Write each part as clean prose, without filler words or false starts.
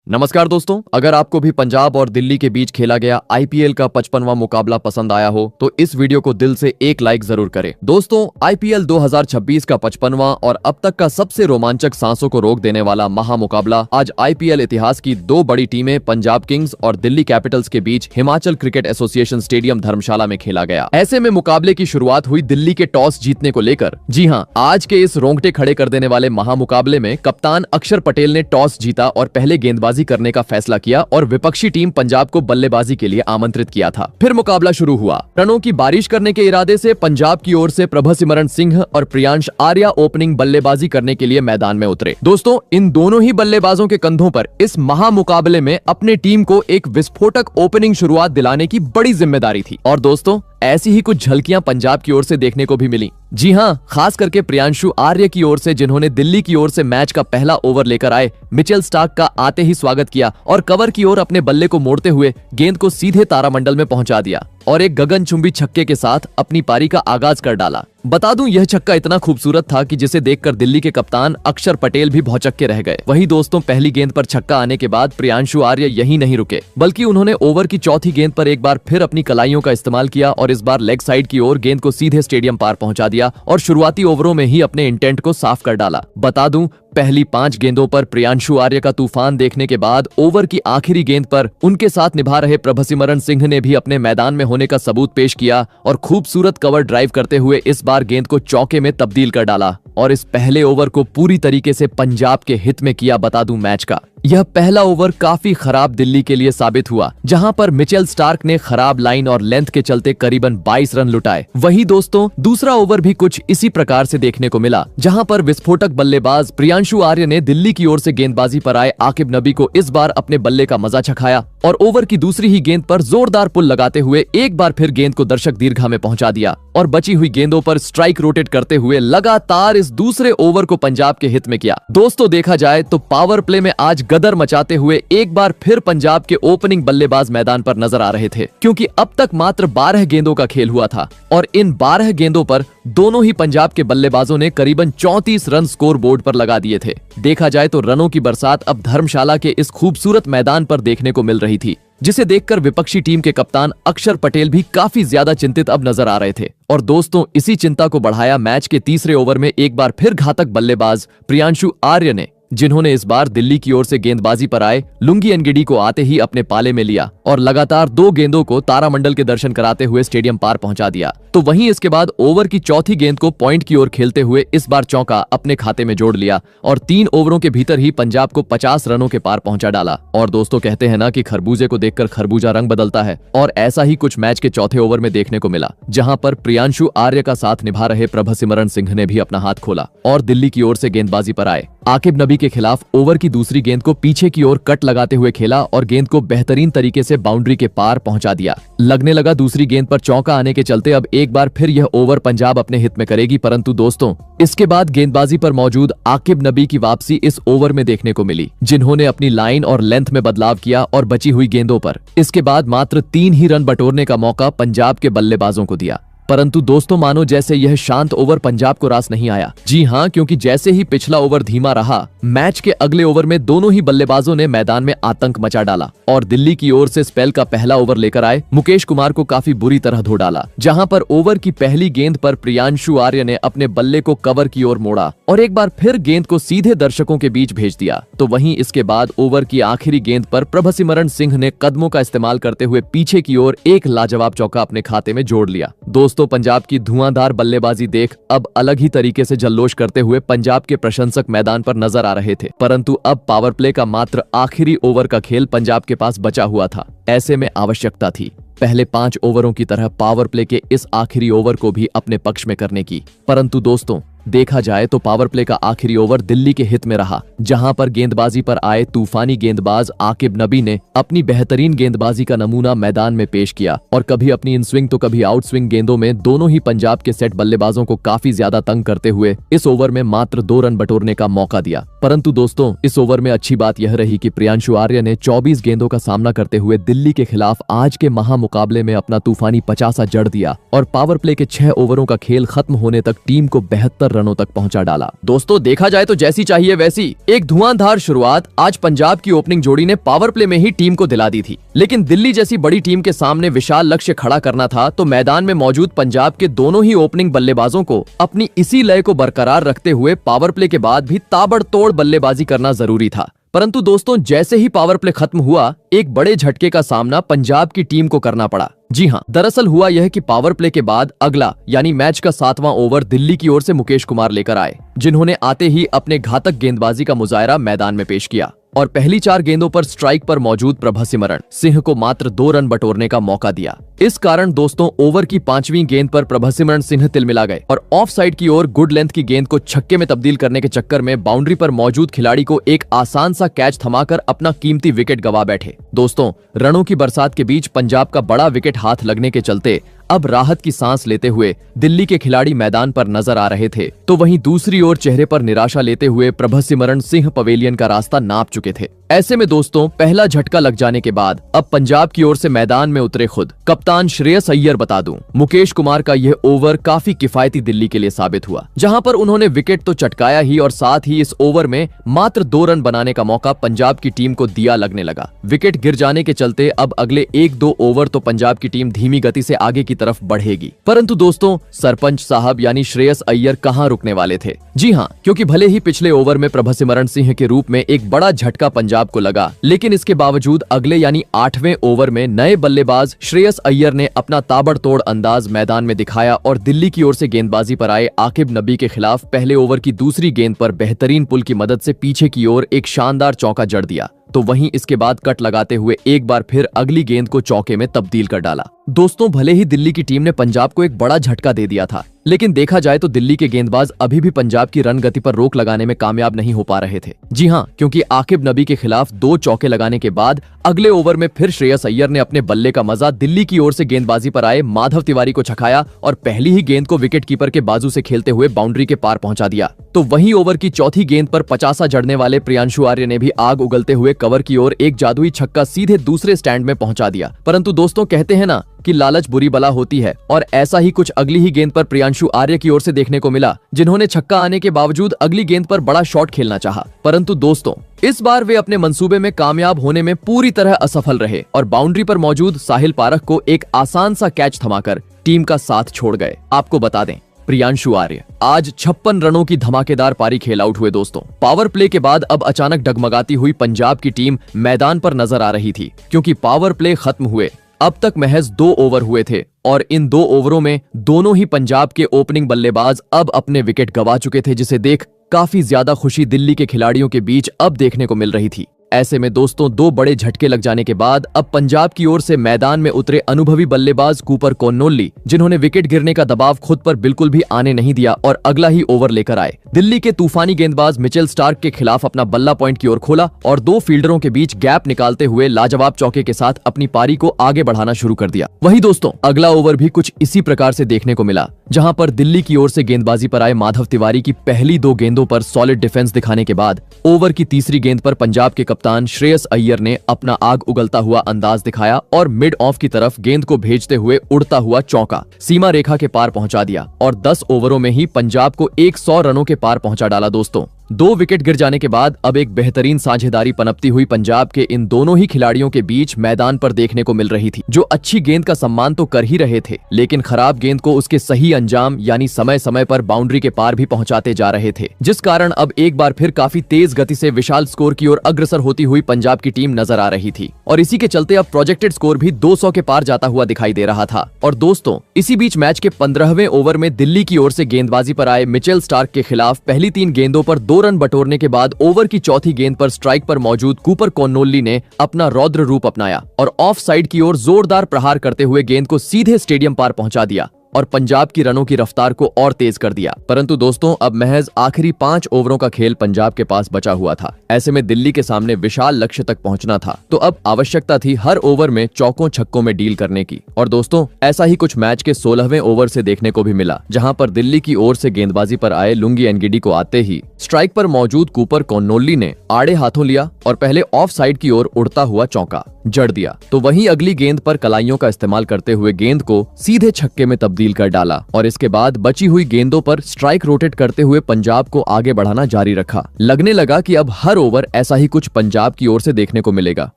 नमस्कार दोस्तों, अगर आपको भी पंजाब और दिल्ली के बीच खेला गया आईपीएल का 55वां मुकाबला पसंद आया हो तो इस वीडियो को दिल से एक लाइक जरूर करें। दोस्तों, आईपीएल 2026 का 55वां और अब तक का सबसे रोमांचक सांसों को रोक देने वाला महामुकाबला आज आईपीएल इतिहास की दो बड़ी टीमें पंजाब किंग्स और दिल्ली कैपिटल्स के बीच हिमाचल क्रिकेट एसोसिएशन स्टेडियम धर्मशाला में खेला गया। ऐसे में मुकाबले की शुरुआत हुई दिल्ली के टॉस जीतने को लेकर। जी हाँ, आज के इस रोंगटे खड़े कर देने वाले महामुकाबले में कप्तान अक्षर पटेल ने टॉस जीता और पहले गेंदबाजी करने का फैसला किया और विपक्षी टीम पंजाब को बल्लेबाजी के लिए आमंत्रित किया था। फिर मुकाबला शुरू हुआ। रनों की बारिश करने के इरादे से पंजाब की ओर से प्रभसिमरन सिंह और प्रियांश आर्या ओपनिंग बल्लेबाजी करने के लिए मैदान में उतरे। दोस्तों, इन दोनों ही बल्लेबाजों के कंधों पर इस महामुकाबले में अपने टीम को एक विस्फोटक ओपनिंग शुरुआत दिलाने की बड़ी जिम्मेदारी थी। और दोस्तों, ऐसी ही कुछ झलकियां पंजाब की ओर से देखने को भी मिली। जी हाँ, खास करके प्रियांशु आर्य की ओर से, जिन्होंने दिल्ली की ओर से मैच का पहला ओवर लेकर आए मिचेल स्टार्क का आते ही स्वागत किया और कवर की ओर अपने बल्ले को मोड़ते हुए गेंद को सीधे तारामंडल में पहुंचा दिया और एक गगनचुंबी छक्के के साथ अपनी पारी का आगाज कर डाला। बता दूं, यह छक्का इतना खूबसूरत था कि जिसे देखकर दिल्ली के कप्तान अक्षर पटेल भी भौचक्के रह गए। वहीं दोस्तों, पहली गेंद पर छक्का आने के बाद प्रियांशु आर्य यहीं नहीं रुके, बल्कि उन्होंने ओवर की चौथी गेंद पर एक बार फिर अपनी कलाइयों का इस्तेमाल किया और इस बार लेग साइड की ओर गेंद को सीधे स्टेडियम पार पहुंचा दिया और शुरुआती ओवरों में ही अपने इंटेंट को साफ कर डाला। बता दूं, पहली 5 गेंदों पर प्रियांशु आर्य का तूफान देखने के बाद ओवर की आखिरी गेंद पर उनके साथ निभा रहे प्रभसिमरन सिंह ने भी अपने मैदान में होने का सबूत पेश किया और खूबसूरत कवर ड्राइव करते हुए इस बार गेंद को चौके में तब्दील कर डाला और इस पहले ओवर को पूरी तरीके से पंजाब के हित में किया। बता दूं, मैच का यह पहला ओवर काफी खराब दिल्ली के लिए साबित हुआ, जहां पर मिचेल स्टार्क ने खराब लाइन और लेंथ के चलते करीबन 22 रन लुटाए। वहीं दोस्तों, दूसरा ओवर भी कुछ इसी प्रकार से देखने को मिला, जहां पर विस्फोटक बल्लेबाज प्रियांशु आर्य ने दिल्ली की ओर से गेंदबाजी पर आए आकिब नबी को इस बार अपने बल्ले का मजा चखाया और ओवर की दूसरी ही गेंद पर जोरदार पुल लगाते हुए एक बार फिर गेंद को दर्शक दीर्घा में पहुंचा दिया और बची हुई गेंदों पर स्ट्राइक रोटेट करते हुए लगातार इस दूसरे ओवर को पंजाब के हित में किया। दोस्तों, देखा जाए तो पावर प्ले में आज गदर मचाते हुए एक बार फिर पंजाब के ओपनिंग बल्लेबाज मैदान पर नजर आ रहे थे, क्योंकि अब तक मात्र 12 गेंदों का खेल हुआ था और इन 12 गेंदों पर दोनों ही पंजाब के बल्लेबाजों ने करीबन 34 रन स्कोर बोर्ड पर लगा दिए थे। देखा जाए तो रनों की बरसात अब धर्मशाला के इस खूबसूरत मैदान पर देखने को मिल रही थी, जिसे देखकर विपक्षी टीम के कप्तान अक्षर पटेल भी काफी ज्यादा चिंतित अब नजर आ रहे थे। और दोस्तों, इसी चिंता को बढ़ाया मैच के तीसरे ओवर में एक बार फिर घातक बल्लेबाज प्रियांशु आर्य ने, जिन्होंने इस बार दिल्ली की ओर से गेंदबाजी पर आए लुंगी एनगिडी को आते ही अपने पाले में लिया और लगातार 2 गेंदों को तारामंडल के दर्शन कराते हुए स्टेडियम पार पहुंचा दिया। तो वहीं इसके बाद ओवर की चौथी गेंद को पॉइंट की ओर खेलते हुए इस बार चौका अपने खाते में जोड़ लिया और 3 ओवरों के भीतर ही पंजाब को 50 रनों के पार पहुंचा डाला। और दोस्तों, कहते हैं ना कि खरबूजे को देखकर खरबूजा रंग बदलता है, और ऐसा ही कुछ मैच के चौथे ओवर में देखने को मिला, जहां पर प्रियांशु आर्य का साथ निभा रहे प्रभसिमरन सिंह ने भी अपना हाथ खोला और दिल्ली की ओर से गेंदबाजी पर आए आकिब नबी के खिलाफ ओवर की दूसरी गेंद को पीछे की ओर कट लगाते हुए खेला और गेंद को बेहतरीन तरीके से बाउंड्री के पार पहुंचा दिया। लगने लगा दूसरी गेंद पर चौका आने के चलते अब एक बार फिर यह ओवर पंजाब अपने हित में करेगी, परंतु दोस्तों, इसके बाद गेंदबाजी पर मौजूद आकिब नबी की वापसी इस ओवर में देखने को मिली, जिन्होंने अपनी लाइन और लेंथ में बदलाव किया और बची हुई गेंदों पर इसके बाद मात्र 3 ही रन बटोरने का मौका पंजाब के बल्लेबाजों को दिया। परंतु दोस्तों, मानो जैसे यह शांत ओवर पंजाब को रास नहीं आया। जी हाँ, क्योंकि जैसे ही पिछला ओवर धीमा रहा, मैच के अगले ओवर में दोनों ही बल्लेबाजों ने मैदान में आतंक मचा डाला और दिल्ली की ओर से स्पेल का पहला ओवर लेकर आए मुकेश कुमार को काफी बुरी तरह धो डाला, जहां पर ओवर की पहली गेंद पर प्रियांशु आर्य ने अपने बल्ले को कवर की ओर मोड़ा और एक बार फिर गेंद को सीधे दर्शकों के बीच भेज दिया। तो वहीं इसके बाद ओवर की आखिरी गेंद पर प्रभसिमरन सिंह ने कदमों का इस्तेमाल करते हुए पीछे की ओर एक लाजवाब चौका अपने खाते में जोड़ लिया। दोस्तों, पंजाब की धुआंधार बल्लेबाजी देख अब अलग ही तरीके से जल्लोष करते हुए पंजाब के प्रशंसक मैदान पर नजर आ रहे थे, परंतु अब पावर प्ले का मात्र आखिरी ओवर का खेल पंजाब के पास बचा हुआ था। ऐसे में आवश्यकता थी पहले 5 ओवरों की तरह पावर प्ले के इस आखिरी ओवर को भी अपने पक्ष में करने की। परंतु दोस्तों, देखा जाए तो पावर प्ले का आखिरी ओवर दिल्ली के हित में रहा, जहां पर गेंदबाजी पर आए तूफानी गेंदबाज आकिब नबी ने अपनी बेहतरीन गेंदबाजी का नमूना मैदान में पेश किया और कभी अपनी इन स्विंग तो कभी आउट स्विंग गेंदों में दोनों ही पंजाब के सेट बल्लेबाजों को काफी ज्यादा तंग करते हुए इस ओवर में मात्र 2 रन बटोरने का मौका दिया। परंतु दोस्तों, इस ओवर में अच्छी बात यह रही कि प्रियांशु आर्य ने 24 गेंदों का सामना करते हुए दिल्ली के खिलाफ आज के महामुकाबले में अपना तूफानी 50 जड़ दिया और पावर प्ले के 6 ओवरों का खेल खत्म होने तक टीम को 72 रनों तक पहुंचा डाला। दोस्तों देखा जाए तो जैसी चाहिए वैसी एक धुआंधार शुरुआत आज पंजाब की ओपनिंग जोड़ी ने पावर प्ले में ही टीम को दिला दी थी। लेकिन दिल्ली जैसी बड़ी टीम के सामने विशाल लक्ष्य खड़ा करना था तो मैदान में मौजूद पंजाब के दोनों ही ओपनिंग बल्लेबाजों को अपनी इसी लय को बरकरार रखते हुए पावर प्ले के बाद भी ताबड़तोड़ बल्लेबाजी करना जरूरी था। परंतु दोस्तों जैसे ही पावर प्ले खत्म हुआ एक बड़े झटके का सामना पंजाब की टीम को करना पड़ा। जी हाँ, दरअसल हुआ यह कि पावर प्ले के बाद अगला यानी मैच का 7वां ओवर दिल्ली की ओर से मुकेश कुमार लेकर आए, जिन्होंने आते ही अपने घातक गेंदबाजी का मुजाहरा मैदान में पेश किया और पहली 4 गेंदों पर स्ट्राइक पर मौजूद प्रभसिमरण सिंह को मात्र 2 रन बटोरने का मौका दिया। इस कारण दोस्तों ओवर की 5वीं गेंद पर प्रभसिमरण सिंह तिलमिला गए और ऑफ साइड की ओर गुड लेंथ की गेंद को छक्के में तब्दील करने के चक्कर में बाउंड्री पर मौजूद खिलाड़ी को एक आसान सा कैच थमाकर अपना कीमती विकेट गवा बैठे। दोस्तों रनों की बरसात के बीच पंजाब का बड़ा विकेट हाथ लगने के चलते अब राहत की सांस लेते हुए दिल्ली के खिलाड़ी मैदान पर नजर आ रहे थे, तो वहीं दूसरी ओर चेहरे पर निराशा लेते हुए प्रभसिमरण सिंह पवेलियन का रास्ता नाप चुके थे। ऐसे में दोस्तों पहला झटका लग जाने के बाद अब पंजाब की ओर से मैदान में उतरे खुद कप्तान श्रेयस अय्यर। बता दूं मुकेश कुमार का यह ओवर काफी किफायती दिल्ली के लिए साबित हुआ, जहां पर उन्होंने विकेट तो चटकाया ही और साथ ही इस ओवर में मात्र 2 रन बनाने का मौका पंजाब की टीम को दिया लगने लगा। विकेट गिर जाने के चलते अब अगले 1-2 ओवर तो पंजाब की टीम धीमी गति से आगे की तरफ बढ़ेगी। परंतु दोस्तों सरपंच साहब यानी श्रेयस अय्यर कहां रुकने वाले थे। जी हां, क्योंकि भले ही पिछले ओवर में प्रभसिमरण सिंह के रूप में एक बड़ा झटका पंजाब को लगा, लेकिन इसके बावजूद अगले यानी 8वें ओवर में नए बल्लेबाज श्रेयस अय्यर ने अपना ताबड़तोड़ अंदाज मैदान में दिखाया और दिल्ली की ओर से गेंदबाजी पर आए आकिब नबी के खिलाफ पहले ओवर की दूसरी गेंद पर बेहतरीन पुल की मदद से पीछे की ओर एक शानदार चौका जड़ दिया। तो वहीं इसके बाद कट लगाते हुए एक बार फिर अगली गेंद को चौके में तब्दील कर डाला। दोस्तों भले ही दिल्ली की टीम ने पंजाब को एक बड़ा झटका दे दिया था, लेकिन देखा जाए तो दिल्ली के गेंदबाज अभी भी पंजाब की रन गति पर रोक लगाने में कामयाब नहीं हो पा रहे थे। जी हां, क्योंकि आकिब नबी के खिलाफ 2 चौके लगाने के बाद अगले ओवर में फिर श्रेयस अय्यर ने अपने बल्ले का मजा दिल्ली की ओर से गेंदबाजी पर आए माधव तिवारी को छकाया और पहली ही गेंद को विकेट कीपर के बाजू से खेलते हुए बाउंड्री के पार पहुंचा दिया। तो वहीं ओवर की चौथी गेंद पर 50 जड़ने वाले प्रियांशु आर्य ने भी आग उगलते हुए कवर की ओर एक जादुई छक्का सीधे दूसरे स्टैंड में पहुंचा दिया। परंतु दोस्तों कहते हैं ना कि लालच बुरी बला होती है, और ऐसा ही कुछ अगली ही गेंद पर प्रियांशु आर्य की ओर से देखने को मिला, जिन्होंने छक्का आने के बावजूद अगली गेंद पर बड़ा शॉट खेलना चाहा। परंतु दोस्तों इस बार वे अपने मंसूबे में कामयाब होने में पूरी तरह असफल रहे और बाउंड्री पर मौजूद साहिल पारख को एक आसान सा कैच थमाकर टीम का साथ छोड़ गए। आपको बता दें प्रियांशु आर्य आज 56 रनों की धमाकेदार पारी खेल आउट हुए। दोस्तों पावर प्ले के बाद अब अचानक डगमगाती हुई पंजाब की टीम मैदान पर नजर आ रही थी, क्योंकि पावर प्ले खत्म हुए अब तक महज 2 ओवर हुए थे और इन 2 ओवरों में दोनों ही पंजाब के ओपनिंग बल्लेबाज अब अपने विकेट गंवा चुके थे, जिसे देख काफी ज्यादा खुशी दिल्ली के खिलाड़ियों के बीच अब देखने को मिल रही थी। ऐसे में दोस्तों 2 बड़े झटके लग जाने के बाद अब पंजाब की ओर से मैदान में उतरे अनुभवी बल्लेबाज कूपर कोन्नोल्ली, जिन्होंने विकेट गिरने का दबाव खुद पर बिल्कुल भी आने नहीं दिया और अगला ही ओवर लेकर आए। दिल्ली के तूफानी गेंदबाज मिचेल स्टार्क के खिलाफ अपना बल्ला पॉइंट की ओर खोला और 2 फील्डरों के बीच गैप निकालते हुए लाजवाब चौके के साथ अपनी पारी को आगे बढ़ाना शुरू कर दिया। वहीं दोस्तों अगला ओवर भी कुछ इसी प्रकार से देखने को मिला, जहां पर दिल्ली की ओर से गेंदबाजी पर आए माधव तिवारी की पहली 2 गेंदों पर सॉलिड डिफेंस दिखाने के बाद ओवर की तीसरी गेंद पर पंजाब के कप्तान श्रेयस अय्यर ने अपना आग उगलता हुआ अंदाज दिखाया और मिड ऑफ की तरफ गेंद को भेजते हुए उड़ता हुआ चौका सीमा रेखा के पार पहुंचा दिया और 10 ओवरों में ही पंजाब को 100 रनों के पार पहुंचा डाला। दोस्तों 2 विकेट गिर जाने के बाद अब एक बेहतरीन साझेदारी पनपती हुई पंजाब के इन दोनों ही खिलाड़ियों के बीच मैदान पर देखने को मिल रही थी, जो अच्छी गेंद का सम्मान तो कर ही रहे थे, लेकिन खराब गेंद को उसके सही अंजाम यानी समय समय पर बाउंड्री के पार भी पहुंचाते जा रहे थे, जिस कारण अब एक बार फिर काफी तेज गति से विशाल स्कोर की ओर अग्रसर होती हुई पंजाब की टीम नजर आ रही थी और इसी के चलते अब प्रोजेक्टेड स्कोर भी 200 के पार जाता हुआ दिखाई दे रहा था। और दोस्तों इसी बीच मैच के 15वें ओवर में दिल्ली की ओर से गेंदबाजी पर आए मिचेल स्टार्क के खिलाफ पहली 3 गेंदों पर 2 रन बटोरने के बाद ओवर की चौथी गेंद पर स्ट्राइक पर मौजूद कूपर कोन्नोल्ली ने अपना रौद्र रूप अपनाया और ऑफ साइड की ओर जोरदार प्रहार करते हुए गेंद को सीधे स्टेडियम पार पहुंचा दिया और पंजाब की रनों की रफ्तार को और तेज कर दिया। परंतु दोस्तों अब महज आखिरी 5 ओवरों का खेल पंजाब के पास बचा हुआ था। ऐसे में दिल्ली के सामने विशाल लक्ष्य तक पहुंचना था, तो अब आवश्यकता थी हर ओवर में चौकों छक्कों में डील करने की। और दोस्तों ऐसा ही कुछ मैच के 16वें ओवर से देखने को भी मिला, जहां पर दिल्ली की ओर से गेंदबाजी पर आए लुंगी एनगिडी को आते ही स्ट्राइक पर मौजूद कूपर कोन्नोल्ली ने आड़े हाथों लिया और पहले ऑफ साइड की ओर उड़ता हुआ चौका जड़ दिया। तो वहीं अगली गेंद पर कलाइयों का इस्तेमाल करते हुए गेंद को सीधे छक्के में तब्दील तब्दील कर डाला और इसके बाद बची हुई गेंदों पर स्ट्राइक रोटेट करते हुए पंजाब को आगे बढ़ाना जारी रखा। लगने लगा कि अब हर ओवर ऐसा ही कुछ पंजाब की ओर से देखने को मिलेगा,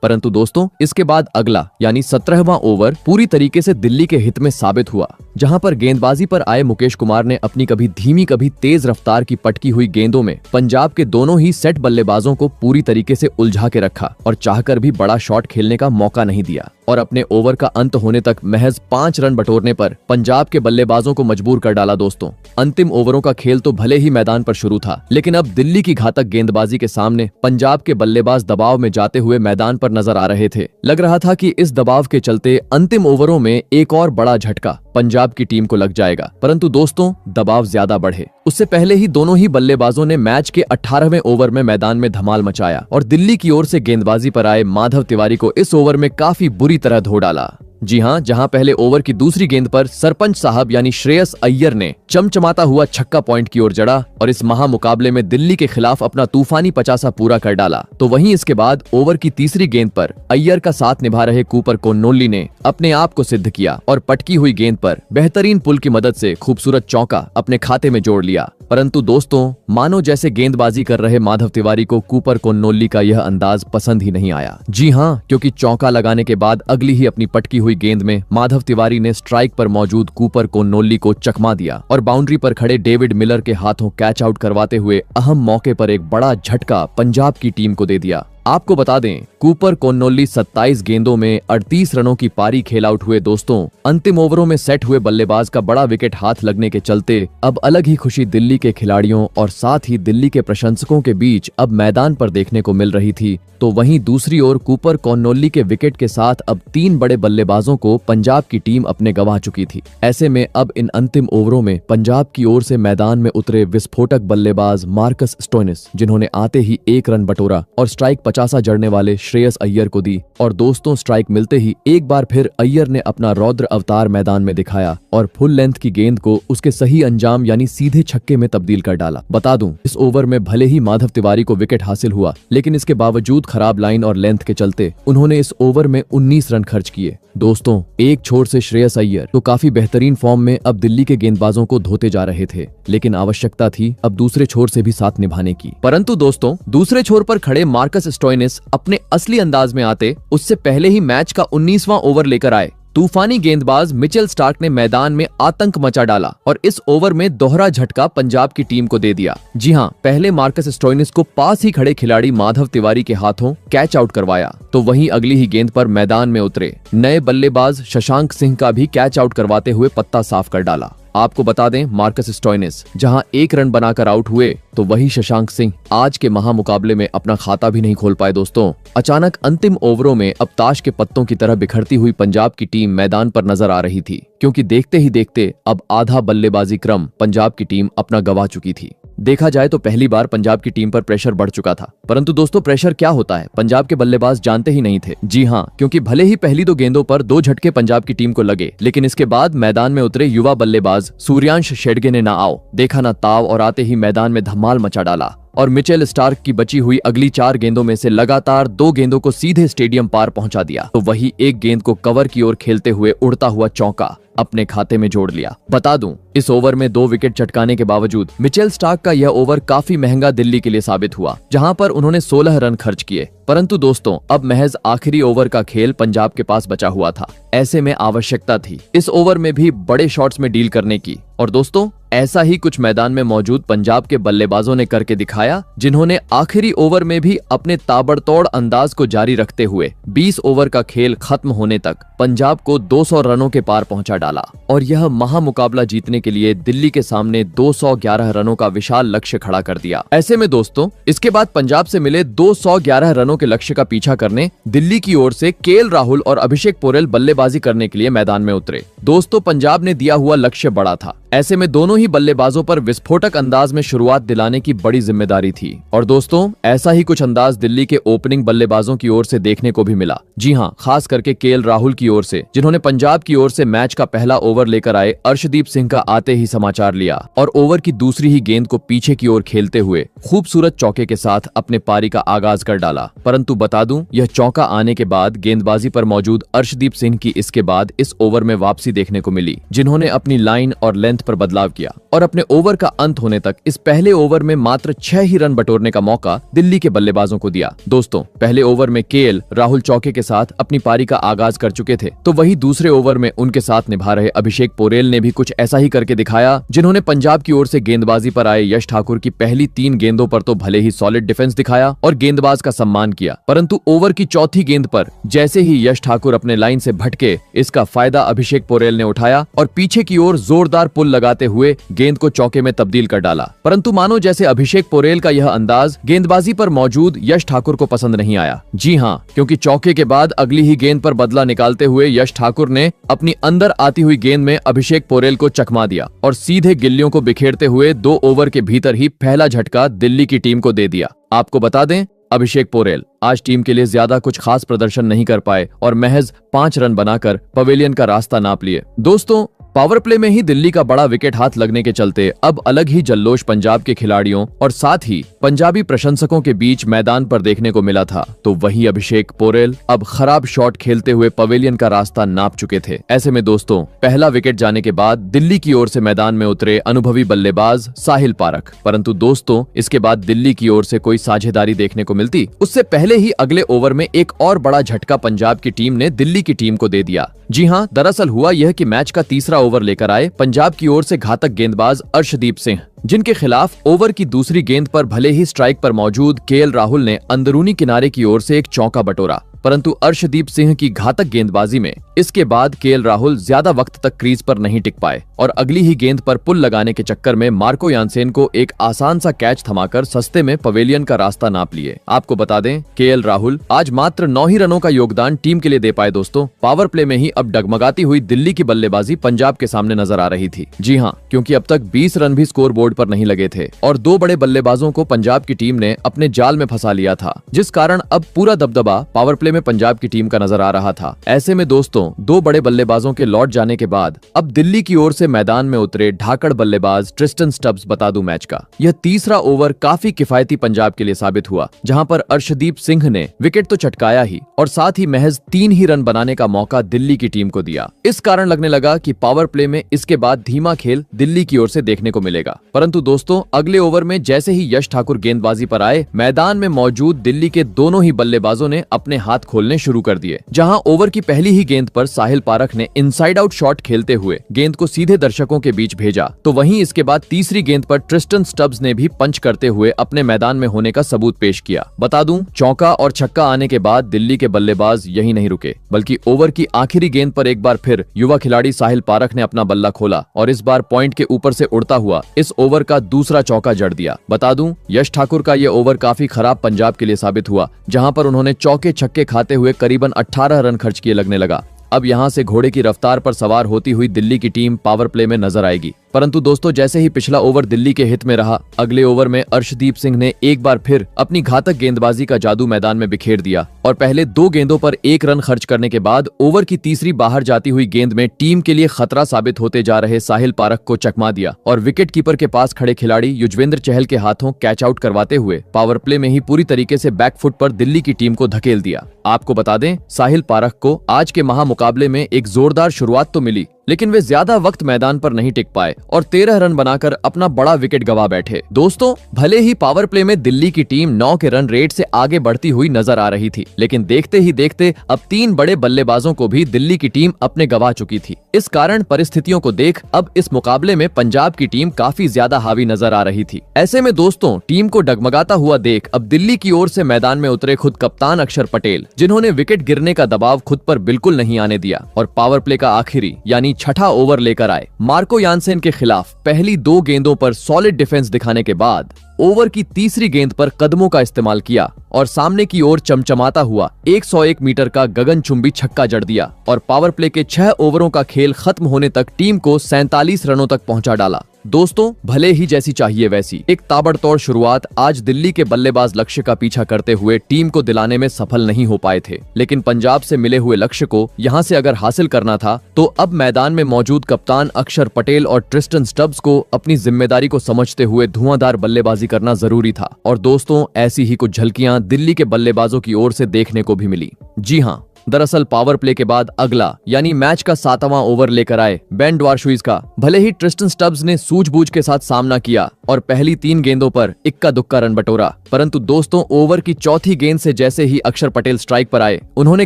परंतु दोस्तों इसके बाद अगला यानी 17वां ओवर पूरी तरीके से दिल्ली के हित में साबित हुआ, जहां पर गेंदबाजी पर आए मुकेश कुमार ने अपनी कभी धीमी कभी तेज रफ्तार की पटकी हुई गेंदों में पंजाब के दोनों ही सेट बल्लेबाजों को पूरी तरीके से उलझा के रखा और चाहकर भी बड़ा शॉट खेलने का मौका नहीं दिया और अपने ओवर का अंत होने तक महज 5 रन बटोरने पर पंजाब के बल्लेबाजों को मजबूर कर डाला। दोस्तों अंतिम ओवरों का खेल तो भले ही मैदान पर शुरू था, लेकिन अब दिल्ली की घातक गेंदबाजी के सामने पंजाब के बल्लेबाज दबाव में जाते हुए मैदान पर नजर आ रहे थे। लग रहा था कि इस दबाव के चलते अंतिम ओवरों में एक और बड़ा झटका पंजाब की टीम को लग जाएगा, परंतु दोस्तों दबाव ज्यादा बढ़े उससे पहले ही दोनों ही बल्लेबाजों ने मैच के 18वें ओवर में मैदान में धमाल मचाया और दिल्ली की ओर से गेंदबाजी पर आए माधव तिवारी को इस ओवर में काफी बुरी तरह धो डाला। जी हां, जहां पहले ओवर की दूसरी गेंद पर सरपंच साहब यानी श्रेयस अय्यर ने चमचमाता हुआ छक्का पॉइंट की ओर जड़ा और इस महामुकाबले में दिल्ली के खिलाफ अपना तूफानी 50 पूरा कर डाला, तो वहीं इसके बाद ओवर की तीसरी गेंद पर अय्यर का साथ निभा रहे कूपर कोन्नोल्ली ने अपने आप को सिद्ध किया और पटकी हुई गेंद पर बेहतरीन पुल की मदद से खूबसूरत चौका अपने खाते में जोड़ लिया। परंतु दोस्तों मानो जैसे गेंदबाजी कर रहे माधव तिवारी को कूपर कोन्नोल्ली का यह अंदाज पसंद ही नहीं आया। जी हां, क्योंकि चौका लगाने के बाद अगली ही अपनी पटकी हुई गेंद में माधव तिवारी ने स्ट्राइक पर मौजूद कूपर कोन्नोल्ली को चकमा दिया और बाउंड्री पर खड़े डेविड मिलर के हाथों कैच आउट करवाते हुए अहम मौके पर एक बड़ा झटका पंजाब की टीम को दे दिया। आपको बता दें कूपर कोन्नोल्ली 27 गेंदों में 38 रनों की पारी खेल आउट हुए। दोस्तों अंतिम ओवरों में सेट हुए बल्लेबाज का बड़ा विकेट हाथ लगने के चलते अब अलग ही खुशी दिल्ली के खिलाड़ियों और साथ ही दिल्ली के प्रशंसकों के बीच अब मैदान पर देखने को मिल रही थी, तो वहीं दूसरी ओर कूपर कोन्नोल्ली के विकेट के साथ अब 3 बड़े बल्लेबाजों को पंजाब की टीम अपने गंवा चुकी थी। ऐसे में अब इन अंतिम ओवरों में पंजाब की ओर से मैदान में उतरे विस्फोटक बल्लेबाज मार्कस स्टोइनिस, जिन्होंने आते ही 1 रन बटोरा और स्ट्राइक 50 जड़ने वाले श्रेयस अय्यर को दी और दोस्तों स्ट्राइक मिलते ही एक बार फिर अय्यर ने अपना रौद्र अवतार मैदान में दिखाया और फुल लेंथ की गेंद को उसके सही अंजाम यानी सीधे छक्के में तब्दील कर डाला। बता दूं इस ओवर में भले ही माधव तिवारी को विकेट हासिल हुआ, लेकिन इसके बावजूद खराब लाइन और लेंथ के चलते उन्होंने इस ओवर में 19 रन खर्च किए। दोस्तों एक छोर से श्रेयस अय्यर तो काफी बेहतरीन फॉर्म में अब दिल्ली के गेंदबाजों को धोते जा रहे थे, लेकिन आवश्यकता थी अब दूसरे छोर से भी साथ निभाने की। परंतु दोस्तों दूसरे छोर पर खड़े मार्कस स्टोइनिस अपने असली अंदाज में आते उससे पहले ही मैच का 19वां ओवर लेकर आए। तूफानी गेंदबाज मिचेल स्टार्क ने मैदान में आतंक मचा डाला और इस ओवर में दोहरा झटका पंजाब की टीम को दे दिया। जी हां, पहले मार्कस स्टोइनिस को पास ही खड़े खिलाड़ी माधव तिवारी के हाथों कैच आउट करवाया, तो वहीं अगली ही गेंद पर मैदान में उतरे नए बल्लेबाज शशांक सिंह का भी कैच आउट करवाते हुए पत्ता साफ कर डाला। आपको बता दें मार्कस स्टोइनिस जहां 1 रन बनाकर आउट हुए, तो वही शशांक सिंह आज के महामुकाबले में अपना खाता भी नहीं खोल पाए। दोस्तों अचानक अंतिम ओवरों में अब ताश के पत्तों की तरह बिखरती हुई पंजाब की टीम मैदान पर नजर आ रही थी, क्योंकि देखते ही देखते अब आधा बल्लेबाजी क्रम पंजाब की टीम अपना गंवा चुकी थी। देखा जाए तो पहली बार पंजाब की टीम पर प्रेशर बढ़ चुका था, परंतु दोस्तों प्रेशर क्या होता है पंजाब के बल्लेबाज जानते ही नहीं थे। जी हां, क्योंकि भले ही पहली 2 गेंदों पर 2 झटके पंजाब की टीम को लगे, लेकिन इसके बाद मैदान में उतरे युवा बल्लेबाज सूर्यांश शेडगे ने ना आओ देखा ना ताव और आते ही मैदान में धमाल मचा डाला और मिचेल स्टार्क की बची हुई अगली 4 गेंदों में से लगातार 2 गेंदों को सीधे स्टेडियम पार पहुंचा दिया, तो वही एक गेंद को कवर की ओर खेलते हुए उड़ता हुआ चौका अपने खाते में जोड़ लिया। बता दूं इस ओवर में 2 विकेट चटकाने के बावजूद मिचेल स्टार्क का यह ओवर काफी महंगा दिल्ली के लिए साबित हुआ, जहां पर उन्होंने 16 रन खर्च किए। परंतु दोस्तों अब महज आखिरी ओवर का खेल पंजाब के पास बचा हुआ था, ऐसे में आवश्यकता थी इस ओवर में भी बड़े शॉट्स में डील करने की, और दोस्तों ऐसा ही कुछ मैदान में मौजूद पंजाब के बल्लेबाजों ने करके दिखाया, जिन्होंने आखिरी ओवर में भी अपने ताबड़तोड़ अंदाज को जारी रखते हुए 20 ओवर का खेल खत्म होने तक पंजाब को 200 रनों के पार पहुंचा डाला और यह महामुकाबला जीतने के लिए दिल्ली के सामने 211 रनों का विशाल लक्ष्य खड़ा कर दिया। ऐसे में दोस्तों इसके बाद पंजाब से मिले 211 रनों के लक्ष्य का पीछा करने दिल्ली की ओर से केएल राहुल और अभिषेक पोरेल बल्लेबाजी करने के लिए मैदान में उतरे। दोस्तों पंजाब ने दिया हुआ लक्ष्य बड़ा था, ऐसे में दोनों ही बल्लेबाजों पर विस्फोटक अंदाज में शुरुआत दिलाने की बड़ी जिम्मेदारी थी। और दोस्तों, ऐसा ही कुछ अंदाज दिल्ली के ओपनिंग बल्लेबाजों की ओर से देखने को भी मिला। जी हां, खास करके केएल राहुल की ओर से, जिन्होंने पंजाब की ओर से मैच का पहला ओवर लेकर आए अर्शदीप सिंह का आते ही समाचार लिया और ओवर की दूसरी ही गेंद को पीछे की ओर खेलते हुए खूबसूरत चौके के साथ अपने पारी का आगाज कर डाला। परंतु बता दूं, यह चौका आने के बाद गेंदबाजी पर मौजूद अर्शदीप सिंह की इसके बाद इस ओवर में वापसी देखने को मिली, जिन्होंने अपनी लाइन और लेंथ पर बदलाव किया और अपने ओवर का अंत होने तक इस पहले ओवर में मात्र 6 ही रन बटोरने का मौका दिल्ली के बल्लेबाजों को दिया। दोस्तों, पहले ओवर में केएल राहुल चौके के साथ अपनी पारी का आगाज कर चुके थे, तो वही दूसरे ओवर में उनके साथ निभा रहे अभिषेक पोरेल ने भी कुछ ऐसा ही करके दिखाया, जिन्होंने पंजाब की ओर से गेंदबाजी पर आए यश ठाकुर की पहली 3 गेंदों पर तो भले ही सॉलिड डिफेंस दिखाया और गेंदबाज का सम्मान किया, परंतु ओवर की चौथी गेंद पर जैसे ही यश ठाकुर अपने लाइन से भटके, इसका फायदा अभिषेक पोरेल ने उठाया और पीछे की ओर जोरदार पुल लगाते हुए गेंद को चौके में तब्दील कर डाला। परंतु मानो जैसे अभिषेक पोरेल का यह अंदाज गेंदबाजी पर मौजूद यश ठाकुर को पसंद नहीं आया। जी हां, क्योंकि चौके के बाद अगली ही गेंद पर बदला निकालते हुए यश ठाकुर ने अपनी अंदर आती हुई गेंद में अभिषेक पोरेल को चकमा दिया और सीधे गिल्लियों को बिखेरते हुए 2 ओवर के भीतर ही पहला झटका दिल्ली की टीम को दे दिया। आपको बता दें, अभिषेक पोरेल आज टीम के लिए ज्यादा कुछ खास प्रदर्शन नहीं कर पाए और महज 5 रन बनाकर पवेलियन का रास्ता नाप लिए। दोस्तों, पावर प्ले में ही दिल्ली का बड़ा विकेट हाथ लगने के चलते अब अलग ही जल्लोश पंजाब के खिलाड़ियों और साथ ही पंजाबी प्रशंसकों के बीच मैदान पर देखने को मिला था। तो वही अभिषेक पोरेल अब खराब शॉट खेलते हुए पवेलियन का रास्ता नाप चुके थे। ऐसे में दोस्तों, पहला विकेट जाने के बाद दिल्ली की ओर से मैदान में उतरे अनुभवी बल्लेबाज साहिल पारख, परंतु दोस्तों इसके बाद दिल्ली की ओर से कोई साझेदारी देखने को मिलती उससे पहले ही अगले ओवर में एक और बड़ा झटका पंजाब की टीम ने दिल्ली की टीम को दे दिया। जी हां, दरअसल हुआ यह कि मैच का तीसरा ओवर लेकर आए पंजाब की ओर से घातक गेंदबाज अर्शदीप सिंह, जिनके खिलाफ ओवर की दूसरी गेंद पर भले ही स्ट्राइक पर मौजूद केएल राहुल ने अंदरूनी किनारे की ओर से एक चौका बटोरा, परंतु अर्शदीप सिंह की घातक गेंदबाजी में इसके बाद केएल राहुल ज्यादा वक्त तक क्रीज पर नहीं टिक पाए और अगली ही गेंद पर पुल लगाने के चक्कर में मार्को यानसेन को एक आसान सा कैच थमाकर सस्ते में पवेलियन का रास्ता नाप लिए। आपको बता दें, केएल राहुल आज मात्र 9 ही रनों का योगदान टीम के लिए दे पाए। दोस्तों, पावर प्ले में ही अब डगमगाती हुई दिल्ली की बल्लेबाजी पंजाब के सामने नजर आ रही थी। जी हाँ, क्योंकि अब तक 20 रन भी स्कोर बोर्ड पर नहीं लगे थे और 2 बड़े बल्लेबाजों को पंजाब की टीम ने अपने जाल में फंसा लिया था, जिस कारण अब पूरा दबदबा पावर प्ले में पंजाब की टीम का नजर आ रहा था। ऐसे में दोस्तों, 2 बड़े बल्लेबाजों के लौट जाने के बाद अब दिल्ली की ओर से मैदान में उतरे ढाकड़ बल्लेबाज ट्रिस्टन स्टब्स बता दूं मैच का यह तीसरा ओवर काफी किफायती पंजाब के लिए साबित हुआ, जहां पर अर्शदीप सिंह ने विकेट तो चटकाया ही और साथ ही महज 3 ही रन बनाने का मौका दिल्ली की टीम को दिया। इस कारण लगने लगा कि पावर प्ले में इसके बाद धीमा खेल दिल्ली की ओर से देखने को मिलेगा। परंतु दोस्तों, अगले ओवर में जैसे ही यश ठाकुर गेंदबाजी पर आए, मैदान में मौजूद दिल्ली के दोनों ही बल्लेबाजों ने अपने हाथ खोलने शुरू कर दिए। जहां ओवर की पहली ही गेंद पर साहिल पारख ने इनसाइड आउट शॉट खेलते हुए गेंद को सीधे दर्शकों के बीच भेजा, तो वहीं इसके बाद तीसरी गेंद पर ट्रिस्टन स्टब्स ने भी पंच करते हुए अपने मैदान में होने का सबूत पेश किया। बता दूं, चौका और छक्का आने के बाद दिल्ली के बल्लेबाज यही नहीं रुके, बल्कि ओवर की आखिरी गेंद पर एक बार फिर युवा खिलाड़ी साहिल पारख ने अपना बल्ला खोला और इस बार पॉइंट के ऊपर से उड़ता हुआ इस ओवर का दूसरा चौका जड़ दिया। बता दूं, यश ठाकुर का यह ओवर काफी खराब पंजाब के लिए साबित हुआ, जहां पर उन्होंने चौके छक्के खाते हुए करीबन 18 रन खर्च किए लगने लगा। अब यहां से घोड़े की रफ्तार पर सवार होती हुई दिल्ली की टीम पावर प्ले में नजर आएगी। परंतु दोस्तों, जैसे ही पिछला ओवर दिल्ली के हित में रहा, अगले ओवर में अर्शदीप सिंह ने एक बार फिर अपनी घातक गेंदबाजी का जादू मैदान में बिखेर दिया और पहले 2 गेंदों पर 1 रन खर्च करने के बाद ओवर की तीसरी बाहर जाती हुई गेंद में टीम के लिए खतरा साबित होते जा रहे साहिल पारख को चकमा दिया और विकेट कीपर के पास खड़े खिलाड़ी युजवेंद्र चहल के हाथों कैच आउट करवाते हुए पावर प्ले में ही पूरी तरीके से बैकफुट पर दिल्ली की टीम को धकेल दिया। आपको बता दें, साहिल पारख को आज के महामुकाबले में एक जोरदार शुरुआत तो मिली, लेकिन वे ज्यादा वक्त मैदान पर नहीं टिक पाए और 13 रन बनाकर अपना बड़ा विकेट गवा बैठे। दोस्तों, भले ही पावर प्ले में दिल्ली की टीम 9 के रन रेट से आगे बढ़ती हुई नजर आ रही थी, लेकिन देखते ही देखते अब 3 बड़े बल्लेबाजों को भी दिल्ली की टीम अपने गवा चुकी थी। इस कारण परिस्थितियों को देख अब इस मुकाबले में पंजाब की टीम काफी ज्यादा हावी नजर आ रही थी। ऐसे में दोस्तों, टीम को डगमगाता हुआ देख अब दिल्ली की ओर से मैदान में उतरे खुद कप्तान अक्षर पटेल, जिन्होंने विकेट गिरने का दबाव खुद पर बिल्कुल नहीं आने दिया और पावर प्ले का आखिरी यानी छठा ओवर लेकर आए। मार्को यानसेन के खिलाफ पहली 2 गेंदों पर सॉलिड डिफेंस दिखाने के बाद ओवर की तीसरी गेंद पर कदमों का इस्तेमाल किया और सामने की ओर चमचमाता हुआ 101 मीटर का गगनचुंबी छक्का जड़ दिया और पावर प्ले के 6 ओवरों का खेल खत्म होने तक टीम को 47 रनों तक पहुंचा डाला। दोस्तों, भले ही जैसी चाहिए वैसी एक ताबड़तोड़ शुरुआत आज दिल्ली के बल्लेबाज लक्ष्य का पीछा करते हुए टीम को दिलाने में सफल नहीं हो पाए थे, लेकिन पंजाब से मिले हुए लक्ष्य को यहां से अगर हासिल करना था तो अब मैदान में मौजूद कप्तान अक्षर पटेल और ट्रिस्टन स्टब्स को अपनी जिम्मेदारी को समझते हुए धुआंधार बल्लेबाजी करना जरूरी था। और दोस्तों, ऐसी ही कुछ झलकियां दिल्ली के बल्लेबाजों की ओर से देखने को भी मिली। जी हाँ, दरअसल पावर प्ले के बाद अगला यानी मैच का 7वां ओवर लेकर आए बेन ड्वार्शुइज का। भले ही ट्रिस्टन स्टब्स ने सूझबूझ के साथ सामना किया और पहली 3 गेंदों पर इक्का दुक्का रन बटोरा, परंतु दोस्तों ओवर की चौथी गेंद से जैसे ही अक्षर पटेल स्ट्राइक पर आए, उन्होंने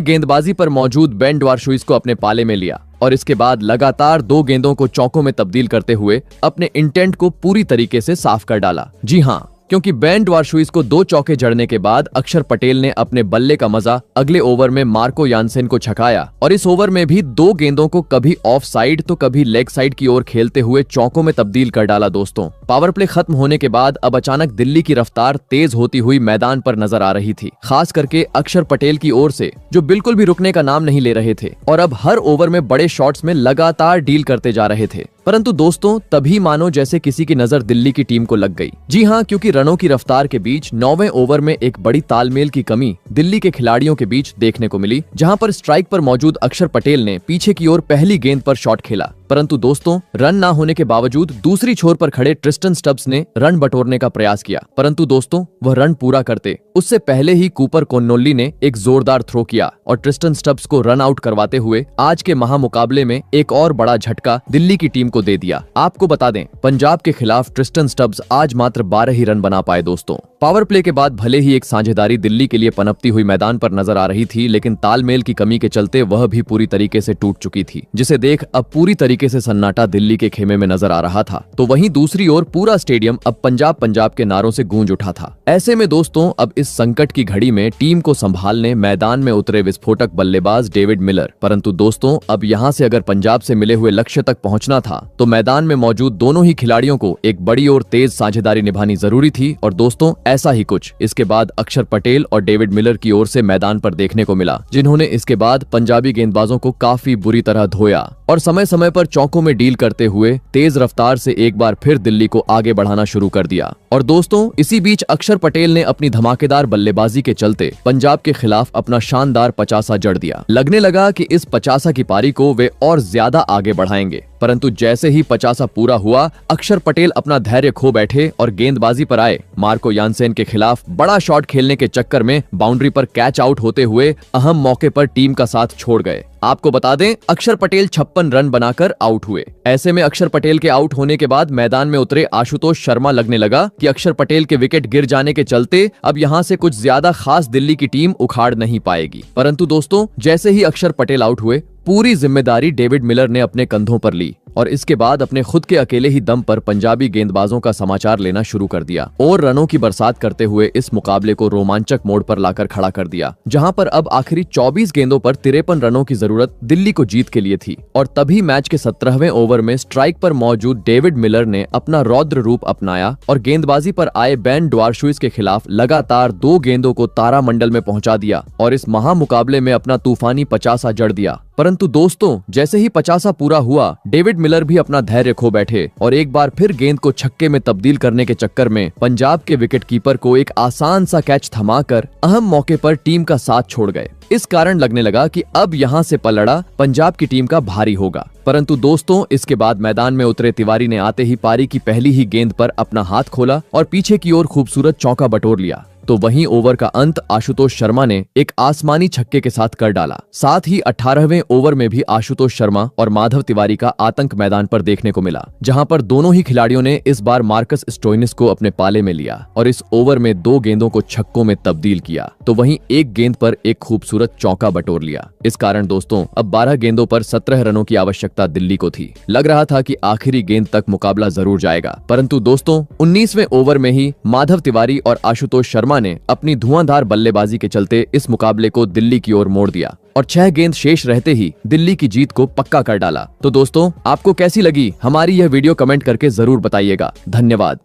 गेंदबाजी पर मौजूद बेन ड्वार्शुइज को अपने पाले में लिया और इसके बाद लगातार 2 गेंदों को चौकों में तब्दील करते हुए अपने इंटेंट को पूरी तरीके से साफ कर डाला। जी हाँ, क्योंकि बेन ड्वार्शुइज को 2 चौके जड़ने के बाद अक्षर पटेल ने अपने बल्ले का मजा अगले ओवर में मार्को यानसेन को छकाया और इस ओवर में भी 2 गेंदों को कभी ऑफ साइड तो कभी लेग साइड की ओर खेलते हुए चौकों में तब्दील कर डाला। दोस्तों, पावर प्ले खत्म होने के बाद अब अचानक दिल्ली की रफ्तार तेज होती हुई मैदान पर नजर आ रही थी, खास करके अक्षर पटेल की ओर से, जो बिल्कुल भी रुकने का नाम नहीं ले रहे थे और अब हर ओवर में बड़े शॉट्स में लगातार डील करते जा रहे थे। परंतु दोस्तों, तभी मानो जैसे किसी की नजर दिल्ली की टीम को लग गई। जी हाँ, क्योंकि रनों की रफ्तार के बीच 9वें ओवर में एक बड़ी तालमेल की कमी दिल्ली के खिलाड़ियों के बीच देखने को मिली, जहां पर स्ट्राइक पर मौजूद अक्षर पटेल ने पीछे की ओर पहली गेंद पर शॉट खेला, परंतु दोस्तों रन ना होने के बावजूद दूसरी छोर पर खड़े ट्रिस्टन स्टब्स ने रन बटोरने का प्रयास किया, परंतु दोस्तों वह रन पूरा करते उससे पहले ही कूपर कोन्नोल्ली ने एक जोरदार थ्रो किया और ट्रिस्टन स्टब्स को रन आउट करवाते हुए आज के महामुकाबले में एक और बड़ा झटका दिल्ली की टीम को दे दिया। आपको बता दें, पंजाब के खिलाफ ट्रिस्टन स्टब्स आज मात्र 12 ही रन बना पाए। दोस्तों, पावर प्ले के बाद भले ही एक साझेदारी दिल्ली के लिए पनपती हुई मैदान पर नजर आ रही थी, लेकिन तालमेल की कमी के चलते वह भी पूरी तरीके से टूट चुकी थी, जिसे देख अब पूरी तरीके से सन्नाटा दिल्ली के खेमे में नजर आ रहा था। तो वहीं दूसरी ओर पूरा स्टेडियम अब पंजाब पंजाब के नारों से गूंज उठा था। ऐसे में दोस्तों, अब इस संकट की घड़ी में टीम को संभालने मैदान में उतरे विस्फोटक बल्लेबाज डेविड मिलर। परंतु दोस्तों, अब यहाँ से अगर पंजाब से मिले हुए लक्ष्य तक पहुंचना था तो मैदान में मौजूद दोनों ही खिलाड़ियों को एक बड़ी और तेज साझेदारी निभानी जरूरी थी। और दोस्तों, ऐसा ही कुछ इसके बाद अक्षर पटेल और डेविड मिलर की ओर से मैदान पर देखने को मिला, जिन्होंने इसके बाद पंजाबी गेंदबाजों को काफी बुरी तरह धोया और समय समय पर चौकों में डील करते हुए तेज रफ्तार से एक बार फिर दिल्ली को आगे बढ़ाना शुरू कर दिया। और दोस्तों, इसी बीच अक्षर पटेल ने अपनी धमाकेदार बल्लेबाजी के चलते पंजाब के खिलाफ अपना शानदार 50 जड़ दिया। लगने लगा कि इस 50 की पारी को वे और ज्यादा आगे बढ़ाएंगे, परंतु जैसे ही 50 पूरा हुआ, अक्षर पटेल अपना धैर्य खो बैठे और गेंदबाजी पर आए मार्को यानसेन के खिलाफ बड़ा शॉट खेलने के चक्कर में बाउंड्री पर कैच आउट होते हुए अहम मौके पर टीम का साथ छोड़ गए। आपको बता दें, अक्षर पटेल 56 रन बनाकर आउट हुए। ऐसे में अक्षर पटेल के आउट होने के बाद मैदान में उतरे आशुतोष शर्मा लगने लगा कि अक्षर पटेल के विकेट गिर जाने के चलते अब यहां से कुछ ज्यादा खास दिल्ली की टीम उखाड़ नहीं पाएगी। परंतु दोस्तों, जैसे ही अक्षर पटेल आउट हुए, पूरी जिम्मेदारी डेविड मिलर ने अपने कंधों पर ली और इसके बाद अपने खुद के अकेले ही दम पर पंजाबी गेंदबाजों का समाचार लेना शुरू कर दिया और रनों की बरसात करते हुए इस मुकाबले को रोमांचक मोड़ पर लाकर खड़ा कर दिया, जहां पर अब आखिरी 24 गेंदों पर 53 रनों की जरूरत दिल्ली को जीत के लिए थी। और तभी मैच के 17वें ओवर में स्ट्राइक पर मौजूद डेविड मिलर ने अपना रौद्र रूप अपनाया और गेंदबाजी पर आए बेन ड्वार्शुइज के खिलाफ लगातार 2 गेंदों को तारामंडल में पहुंचा दिया और इस महामुकाबले में अपना तूफानी 50 जड़ दिया। परंतु दोस्तों, जैसे ही 50 पूरा हुआ, डेविड मिलर भी अपना धैर्य खो बैठे और एक बार फिर गेंद को छक्के में तब्दील करने के चक्कर में पंजाब के विकेटकीपर को एक आसान सा कैच थमाकर अहम मौके पर टीम का साथ छोड़ गए। इस कारण लगने लगा कि अब यहां से पलड़ा पंजाब की टीम का भारी होगा। परंतु दोस्तों, इसके बाद मैदान में उतरे तिवारी ने आते ही पारी की पहली ही गेंद पर अपना हाथ खोला और पीछे की ओर खूबसूरत चौका बटोर लिया। तो वहीं ओवर का अंत आशुतोष शर्मा ने एक आसमानी छक्के के साथ कर डाला। साथ ही 18वें ओवर में भी आशुतोष शर्मा और माधव तिवारी का आतंक मैदान पर देखने को मिला, जहां पर दोनों ही खिलाड़ियों ने इस बार मार्कस स्टोइनिस को अपने पाले में लिया और इस ओवर में 2 गेंदों को छक्कों में तब्दील किया, तो वहीं एक गेंद पर एक खूबसूरत चौका बटोर लिया। इस कारण दोस्तों, अब 12 गेंदों पर 17 रनों की आवश्यकता दिल्ली को थी। लग रहा था कि आखिरी गेंद तक मुकाबला जरूर जाएगा, परंतु दोस्तों 19वें ओवर में ही माधव तिवारी और आशुतोष शर्मा ने अपनी धुआंधार बल्लेबाजी के चलते इस मुकाबले को दिल्ली की ओर मोड़ दिया और 6 गेंद शेष रहते ही दिल्ली की जीत को पक्का कर डाला। तो दोस्तों, आपको कैसी लगी हमारी यह वीडियो कमेंट करके जरूर बताइएगा। धन्यवाद।